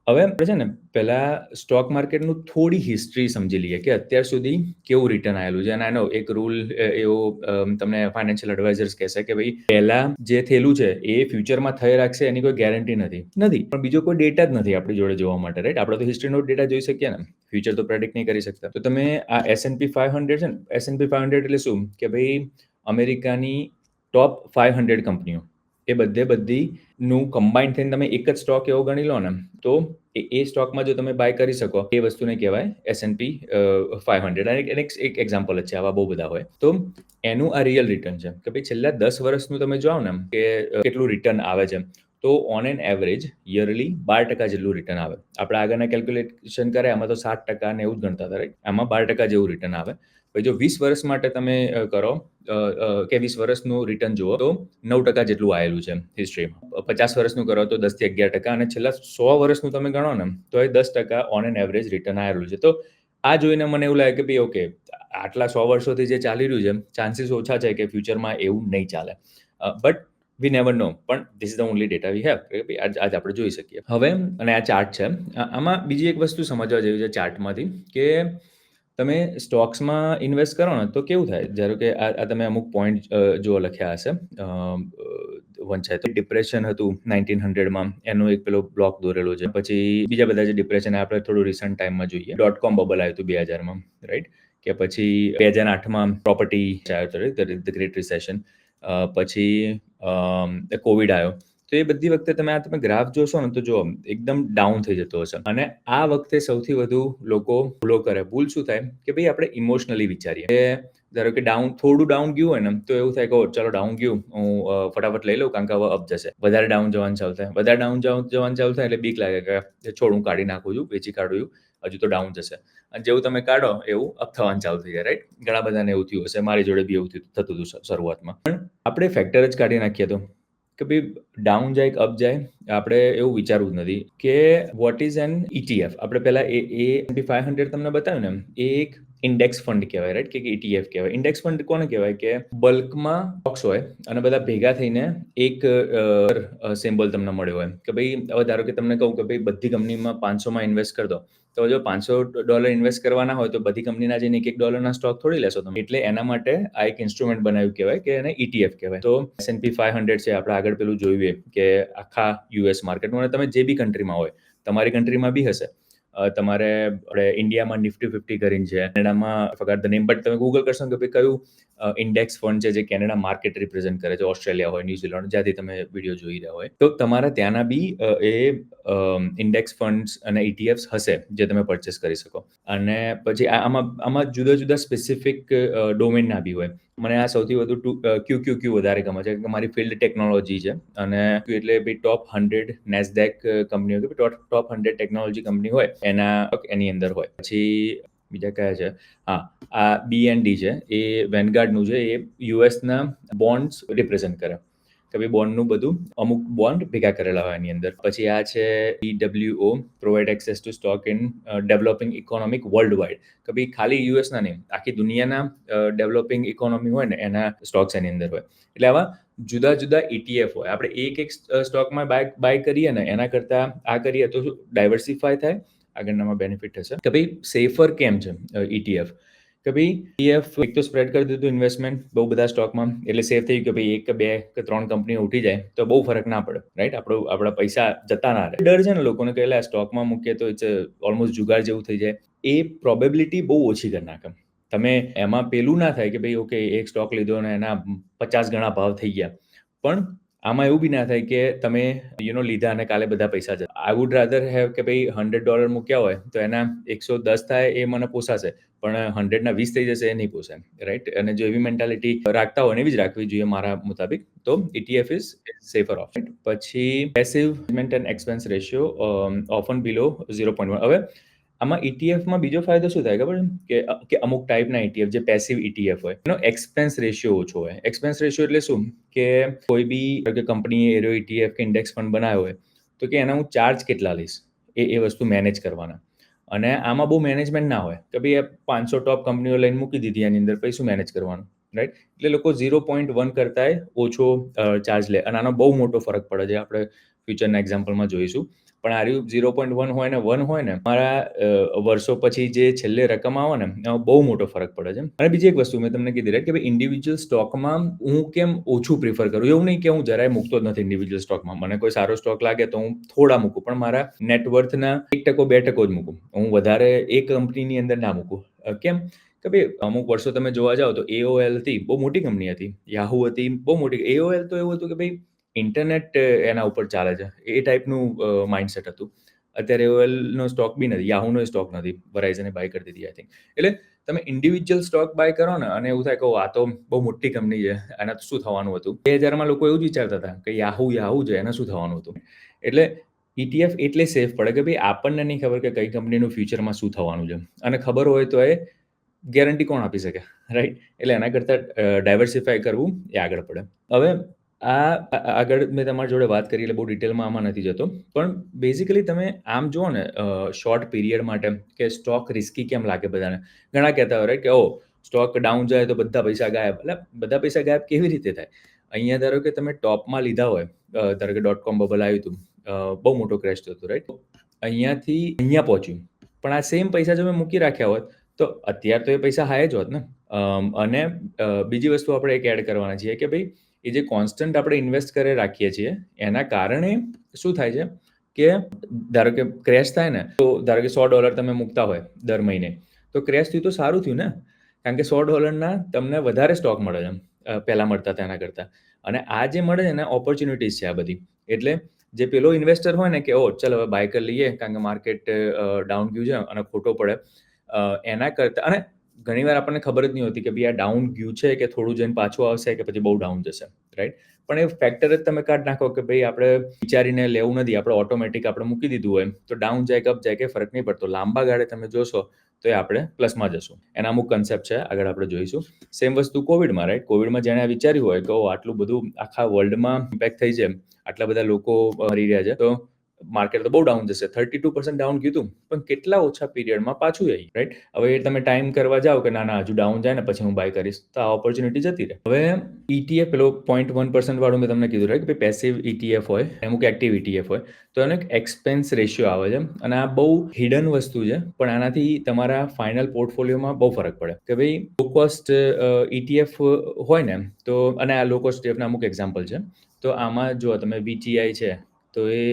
હવે આપણે છે ને પહેલા સ્ટોક માર્કેટનું થોડી હિસ્ટ્રી સમજી લઈએ કે અત્યાર સુધી કેવું રિટર્ન આવેલું છે. અને આનો એક રૂલ એવો તમને ફાઇનાન્શિયલ એડવાઇઝર્સ કહેશે કે ભાઈ પહેલા જે થયેલું છે એ ફ્યુચરમાં થઈ રાખશે એની કોઈ ગેરંટી નથી. પણ બીજો કોઈ ડેટા જ નથી આપણી જોડે જોવા માટે, રાઈટ? આપણે તો હિસ્ટ્રીનો ડેટા જોઈ શકીએ ને, ફ્યુચર તો પ્રેડિક્ટ નહીં કરી શકતા. તો તમે આ S&P 500 છે ને, S&P 500 એટલે શું કે ભાઈ અમેરિકાની ટોપ 500 કંપનીઓ એ બધીનું કમ્બાઇન્ડ થઈને તમે એક જ સ્ટોક એવો ગણી લો ને, તો એ સ્ટોકમાં જો તમે બાય કરી શકો એ વસ્તુને કહેવાય S&P 500. અને એક એક્ઝામ્પલ જ છે, આવા બહુ બધા હોય. તો એનું આ રિયલ રિટર્ન છે કે ભાઈ છેલ્લા 10 વર્ષનું તમે જાઓ ને કે કેટલું રિટર્ન આવે છે, તો ઓન એન એવરેજ યરલી 12% જેટલું રિટર્ન આવે. આપણે આગળના કેલ્ક્યુલેશન કરે આમાં તો 7% ને એવું જ ગણતા હતા, રાઈટ? આમાં 12% જેવું રિટર્ન આવે. પછી જો 20 વર્ષ માટે તમે કરો કે 20 વર્ષનું રિટર્ન જુઓ તો 9% જેટલું આવેલું છે હિસ્ટ્રીમાં. 50 વર્ષનું કરો તો 10 થી 11%, અને છેલ્લા 100 વર્ષનું તમે ગણો ને તો એ 10% ઓન એન એવરેજ રિટર્ન આવેલું છે. તો આ જોઈને મને એવું લાગે કે ભાઈ ઓકે, આટલા 100 વર્ષોથી જે ચાલી રહ્યું છે, ચાન્સીસ ઓછા છે કે ફ્યુચરમાં એવું નહીં ચાલે. But we never know. પણ this is the only data we have. આજ આપણે જોઈ શકીએ. હવે અને આ ચાર્ટ છે, આમાં બીજી એક વસ્તુ સમજવા જેવી છે ચાર્ટમાંથી કે તમે સ્ટોક્સમાં ઇન્વેસ્ટ કરો ને તો કેવું થાય. ધારો કે આ તમે અમુક પોઈન્ટ જો લખ્યા હશે વંચાય તો ડિપ્રેશન હતું 1900માં, એનો એક પેલો બ્લોક દોરેલો છે. પછી બીજા બધા જે ડિપ્રેશન આપણે થોડું રિસન્ટ ટાઈમમાં જોઈએ, .com બબલ આવ્યું હતું 2000માં, રાઈટ? કે પછી 2008માં પ્રોપર્ટી આવ્યો હતો, ધ ગ્રેટ રિસેશન. પછી કોવિડ આવ્યો. તો એ બધી વખતે તમે ગ્રાફ જોશો ને તો જો એકદમ ડાઉન થઈ જતો હશે. અને આ વખતે સૌથી વધુ લોકો ભૂલો કરે. ભૂલ શું થાય કે ભાઈ આપણે ઇમોશનલી વિચારીએ કે ધારો કે થોડું ડાઉન ગયું હોય ને તો એવું થાય કે ચાલો ડાઉન ગયું, હું ફટાફટ લઈ લઉં કારણ કે હવે અપ જશે. વધારે ડાઉન જવાનું ચાલુ થાય, એટલે બીક લાગે કે છોડ હું કાઢી નાખું છું, વેચી કાઢું છું, હજુ તો ડાઉન જશે. અને જેવું તમે કાઢો એવું અપ થવાનું ચાલુ થઈ જાય, રાઈટ? ઘણા બધાને એવું થયું હશે, મારી જોડે બી એવું થતું હતું શરૂઆતમાં. પણ આપણે ફેક્ટર જ કાઢી નાખીએ તો કે ભાઈ ડાઉન જાય કે અપ જાય, આપણે એવું વિચારવું જ નથી કે વોટ ઇઝ એન ETF. આપણે પહેલા S&P 500 તમને બતાવ્યું ને, એ એક ઇન્ડેક્સ ફંડ કહેવાય, રાઈટ? કે ETF કહેવાય. ઇન્ડેક્સ ફંડ કોને કહેવાય કે બલ્કમાં સ્ટોક્સ હોય અને બધા ભેગા થઈને એક સિમ્બોલ તમને મળ્યો હોય કે ભાઈ હવે ધારો કે તમને કહું કે ભાઈ બધી કંપનીમાં 500માં ઇન્વેસ્ટ કરી દો, તો જો $500 ઇન્વેસ્ટ કરવાના હોય તો બધી કંપનીના જઈને $1 સ્ટોક થોડી લેશો તમે. એટલે એના માટે આ એક ઇન્સ્ટ્રુમેન્ટ બનાવ્યું કહેવાય કે એને ETF કહેવાય. તો S&P 500 છે, આપણે આગળ પેલું જોયું કે આખા US માર્કેટમાં, અને તમે જે બી કન્ટ્રીમાં હોય, તમારી કન્ટ્રીમાં બી હશે. તમારે આપણે ઇન્ડિયામાં નિફ્ટી 50 કરીને છે, કેનેડામાં ફગાટ ધ નેમ, બટ તમે ગૂગલ કરશો કે ભાઈ કયું ઇન્ડેક્સ ફંડ છે જે કેનેડા માર્કેટ રિપ્રેઝન્ટ કરે છે, ઓસ્ટ્રેલિયા હોય, ન્યુઝીલેન્ડ, જ્યાંથી તમે વિડીયો જોઈ રહ્યા હોય, તો તમારા ત્યાંના બી એ ઇન્ડેક્સ ફંડ્સ અને ETFs હશે જે તમે પરચેસ કરી શકો. અને પછી આમાં જુદા જુદા સ્પેસિફિક ડોમેનના બી હોય. મને આ સૌથી વધુ QQQ વધારે ગમે છે કે મારી ફિલ્ડ ટેકનોલોજી છે. અને એટલે ભાઈ ટોપ 100 નેસ્ડેક કંપનીઓ કે ટોપ 100 ટેકનોલોજી કંપની હોય એની અંદર હોય. પછી બીજા કયા છે? હા, આ BND છે, એ વેનગાર્ડનું છે. એ યુએસના બોન્ડ્સ રિપ્રેઝન્ટ કરે કે ભાઈ બોન્ડનું બધું અમુક બોન્ડ ભેગા કરેલા હોય એની અંદર. પછી આ છે EWO, provide access two stock in developing economic world wide. કે ભાઈ ખાલી યુએસના નહીં, આખી દુનિયાના ડેવલપિંગ ઇકોનોમી હોય ને એના સ્ટોક્સ એની અંદર હોય. એટલે આવા જુદા જુદા ETF હોય. આપણે એક સ્ટોકમાં બાય કરીએ ને એના કરતાં આ કરીએ તો શું ડાયવર્સિફાય થાય, આગળનામાં બેનિફિટ થશે. કે ભાઈ સેફર કેમ છે ETF? કે ભાઈ ETF એક તો સ્પ્રેડ કરી દીધું ઇન્વેસ્ટમેન્ટ બહુ બધા સ્ટોકમાં, એટલે સેફ થઈ ગયું કે ભાઈ 1 કે 2 કે 3 કંપનીઓ ઉઠી જાય તો બહુ ફરક ના પડે, રાઈટ? આપણા પૈસા જતા ના રહે. ડર છે ને લોકોને કે એટલે સ્ટોકમાં મૂકીએ તો ઇટ્સ ઓલમોસ્ટ જુગાર જેવું થઈ જાય. એ પ્રોબેબિલિટી બહુ ઓછી કરી નાખે. તમે એમાં પેલું ના થાય કે ભાઈ ઓકે એક સ્ટોક લીધો અને એના 50 ગણા ભાવ થઈ ગયા. પણ આમાં એવું બી ના થાય કે તમે લીધા અને કાલે બધા પૈસા જતા. આઈ વુડ રાધર હેવ કે ભાઈ $100 મૂક્યા હોય તો એના 110 થાય એ મને પોસાશે, પણ 100ના 20 થઈ જશે એ નહીં પોસાય, રાઈટ? અને જો એવી મેન્ટાલિટી રાખતા હોય ને એવી જ રાખવી જોઈએ મારા મુતાબિક, તો ETF ઇઝ સેફર ઓપ્શન. પછી પેસિવ મેન્ટ and expense ratio often below 0.1. હવે આમાં ETFમાં બીજો ફાયદો શું થાય ખબર છે કે અમુક ટાઈપના ETF જે પેસિવ ETF હોય એનો એક્સપેન્સ રેશિયો ઓછો હોય. એક્સપેન્સ રેશિયો એટલે શું કે કોઈ બી કંપનીએ એરો ETF કે ઇન્ડેક્સ ફંડ બનાવ્યો હોય તો કે એના હું ચાર્જ કેટલા લઈશ એ વસ્તુ મેનેજ કરવાના. અને આમાં બહુ મેનેજમેન્ટ ના હોય કે ભાઈ 500 ટોપ કંપનીઓ લઈને મૂકી દીધી એની અંદર, પછી શું મેનેજ કરવાનું, રાઈટ? એટલે લોકો 0.1 કરતાંય ઓછો ચાર્જ લે. અને આનો બહુ મોટો ફરક પડે છે, આપણે ફ્યુચરના એક્ઝામ્પલમાં જોઈશું. પણ આર્યું 0.1 હોય ને 1 હોય ને, મારા વર્ષો પછી જે છેલ્લે રકમ આવે ને, એમાં બહુ મોટો ફરક પડે છે. અને બીજી એક વસ્તુ મેં તમને કીધી રાઈટ કે ભાઈ ઇન્ડિવિડ્યુઅલ સ્ટોકમાં હું કેમ ઓછું પ્રિફર કરું. એવું નહીં કે હું જરાય મૂકતો જ નથી ઇન્ડિવિડ્યુઅલ સ્ટોકમાં. મને કોઈ સારો સ્ટોક લાગે તો હું થોડા મૂકું, પણ મારા નેટવર્થના 1% 2% જ મૂકું. હું વધારે એ કંપનીની અંદર ના મૂકું. કેમ? કે ભાઈ અમુક વર્ષો તમે જોવા જાઓ તો AOL હતી, બહુ મોટી કંપની હતી. Yahoo હતી, બહુ મોટી. AOL તો એવું હતું કે ભાઈ ઇન્ટરનેટ એના ઉપર ચાલે છે. એ ટાઈપનું માઇન્ડસેટ હતું. અત્યારે AOLનો સ્ટોક બી નથી. Yahooનો સ્ટોક નથી. Verizon બાય કરી દીધી આઈ થિંક. એટલે તમે ઇન્ડિવિડ્યુઅલ સ્ટોક બાય કરો ને અને એવું થાય કે આ તો બહુ મોટી કંપની છે. આના તો શું થવાનું હતું? 2000માં લોકો એવું જ વિચારતા હતા કે Yahoo છે, એને શું થવાનું હતું? એટલે ETF એટલે સેફ પડે કે ભાઈ આપણને નહીં ખબર કે કઈ કંપનીનું ફ્યુચરમાં શું થવાનું છે. અને ખબર હોય તો એ ગેરંટી કોણ આપી શકે? રાઈટ? એટલે એના કરતાં ડાયવર્સિફાય કરવું એ આગળ પડે. હવે આગળ મેં તમારી જોડે વાત કરી એટલે બહુ ડિટેલમાં આમાં નથી જતો. પણ બેઝિકલી તમે આમ જુઓ ને શોર્ટ પીરિયડ માટે કે સ્ટોક રિસ્કી કેમ લાગે બધાને? ઘણા કહેતા હોય રાઈટ કે સ્ટોક ડાઉન જાય તો બધા પૈસા ગાયબ. એટલે બધા પૈસા ગાયબ કેવી રીતે થાય? અહીંયા ધારો કે તમે ટોપમાં લીધા હોય, ધારો કે .com બબલ આવ્યું હતું, બહુ મોટો ક્રેશ થયો હતો રાઈટ? અહીંયાથી અહીંયા પહોંચ્યું. પણ આ સેમ પૈસા જો મેં મૂકી રાખ્યા હોત તો અત્યારે તો એ પૈસા હાઈ જ હોત ને. અને બીજી વસ્તુ આપણે એક એડ કરવાના છીએ કે ભાઈ એ જે કોન્સ્ટન્ટ આપણે ઇન્વેસ્ટ કરી રાખીએ છીએ એના કારણે શું થાય છે કે ધારો કે ક્રેશ થાય ને તો ધારો કે $100 તમે મૂકતા હોય દર મહિને, તો ક્રેશ થયું તો સારું થયું ને, કારણ કે $100ના તમને વધારે સ્ટોક મળે છે પહેલાં મળતા હતા એના કરતાં. અને આ જે મળે છે ને ઓપોર્ચ્યુનિટીઝ છે આ બધી. એટલે જે પેલો ઇન્વેસ્ટર હોય ને કે ચાલ હવે બાય કરી લઈએ કારણ કે માર્કેટ ડાઉન ગયું છે અને ખોટો પડે, એના કરતાં અને ઘણીવાર આપણને ખબર જ નહીં હોતી કે ભાઈ આ ડાઉન ગયું છે કે થોડું જઈને પાછું આવશે કે પછી બહુ ડાઉન જશે રાઈટ. પણ એ ફેક્ટર જ તમે કાઢી નાખો કે ભાઈ આપણે વિચારીને લેવું નથી, આપણે ઓટોમેટિક આપણે મૂકી દીધું હોય તો ડાઉન જાય કે અપ જાય કે ફરક નહીં પડતો. લાંબા ગાળે તમે જોશો તો એ આપણે પ્લસમાં જશું. એના અમુક કન્સેપ્ટ છે, આગળ આપણે જોઈશું. સેમ વસ્તુ કોવિડમાં રાઈટ. કોવિડમાં જેણે વિચાર્યું હોય કે આટલું બધું આખા વર્લ્ડમાં ઇમ્પેક્ટ થઈ છે, આટલા બધા લોકો મરી રહ્યા છે, તો માર્કેટ તો બહુ ડાઉન જશે. 32% ડાઉન કીધું, પણ કેટલા ઓછા પીરિયડમાં પાછું આવી રાઈટ. હવે તમે ટાઈમ કરવા જાઓ કે ના હજુ ડાઉન જાય ને પછી હું બાય કરીશ, તો આ ઓપોર્ચ્યુનિટી જતી રહે. હવે ETF પેલો 0.1% વાળું મેં તમને કીધું રાઈટ કે પેસિવ ETF હોય, અમુક એક્ટિવ ETF હોય, તો એનો એક એક્સપેન્સ રેશિયો આવે છે અને આ બહુ હિડન વસ્તુ છે, પણ આનાથી તમારા ફાઇનલ પોર્ટફોલિયોમાં બહુ ફરક પડે કે ભાઈ લો કોસ્ટ ETF હોય ને તો, અને આ લો કોસ્ટ ETFના અમુક એક્ઝામ્પલ છે. તો આમાં જો તમે VTI છે તો એ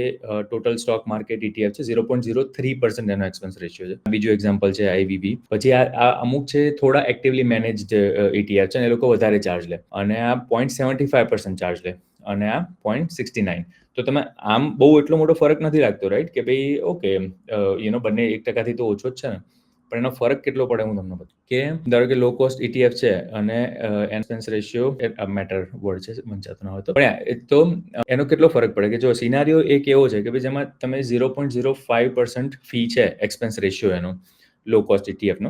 ટોટલ સ્ટોક માર્કેટ ETF છે, 0.03% એનો એક્સપેન્સ રેશિયો છે. બીજું એક્ઝામ્પલ છે IVB. પછી આ અમુક છે થોડા એક્ટિવલી મેનેજ્ડ ETF છે અને એ લોકો વધારે ચાર્જ લે અને આ 0.75% ચાર્જ લે અને આ 0.69. તો તમે આમ બહુ એટલો મોટો ફરક નથી લાગતો રાઈટ કે ભાઈ ઓકે બંને 1%થી તો ઓછો જ છે ને, પણ એનો ફરક કેટલો પડે હું તમને બતાવું. કે ધારો કે લો કોસ્ટ ETF છે અને એક્સપેન્સ રેશિયો મેટર વર્ડ છે વંચાતો ના હોય તો, પણ તો એનો કેટલો ફરક પડે કે જો સિનારીઓ એક એવો છે કે ભાઈ જેમાં તમે 0.05% ફી છે એક્સપેન્સ રેશિયો એનો લો કોસ્ટ ETFનો,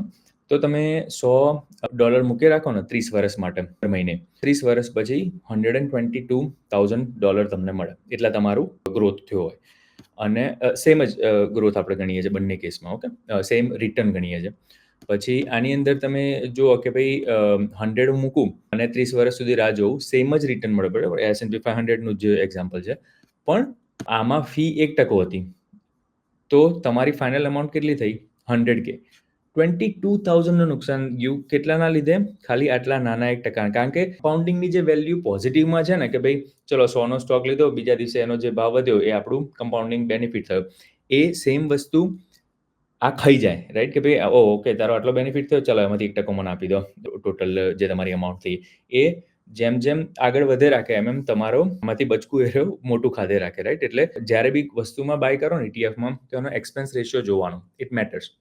તો તમે $100 મૂકી રાખો ને 30 વર્ષ માટે દર મહિને, 30 વર્ષ પછી $122,000 તમને મળે, એટલા તમારું ગ્રોથ થયો હોય. અને સેમ જ ગ્રોથ આપણે ગણીએ છીએ બંને કેસમાં. ઓકે, સેમ રિટર્ન ગણીએ છીએ. પછી આની અંદર તમે જુઓ કે ભાઈ 100 મૂકું અને 30 વર્ષ સુધી રાહ જોઉં, સેમ જ રિટર્ન મળે. બરાબર, S&P 500નું જ એક્ઝામ્પલ છે. પણ આમાં ફી 1% હતી તો તમારી ફાઇનલ અમાઉન્ટ કેટલી થઈ? 100K. 22,000નું નુકસાન ગયું. કેટલાના લીધે? ખાલી આટલા નાના 1%. કારણ કે કમ્પાઉન્ડિંગની જે વેલ્યુ પોઝિટિવમાં છે ને કે ભાઈ ચલો 100નો સ્ટોક લીધો, બીજા દિવસે એનો જે ભાવ વધ્યો એ આપણું કમ્પાઉન્ડિંગ બેનિફિટ થયો. એ સેમ વસ્તુ આ ખાઈ જાય રાઈટ કે ભાઈ ઓકે તારો આટલો બેનિફિટ થયો, ચલો એમાંથી 1% મને આપી દો ટોટલ જે તમારી અમાઉન્ટ થઈ. એ જેમ જેમ આગળ વધે રાખે એમ તમારો એમાંથી બચકું એ મોટું ખાધે રાખે રાઈટ. એટલે જ્યારે બી વસ્તુમાં બાય કરો ને ETFમાં તો એનો એક્સપેન્સ રેશિયો જોવાનો, ઇટ મેટર્સ.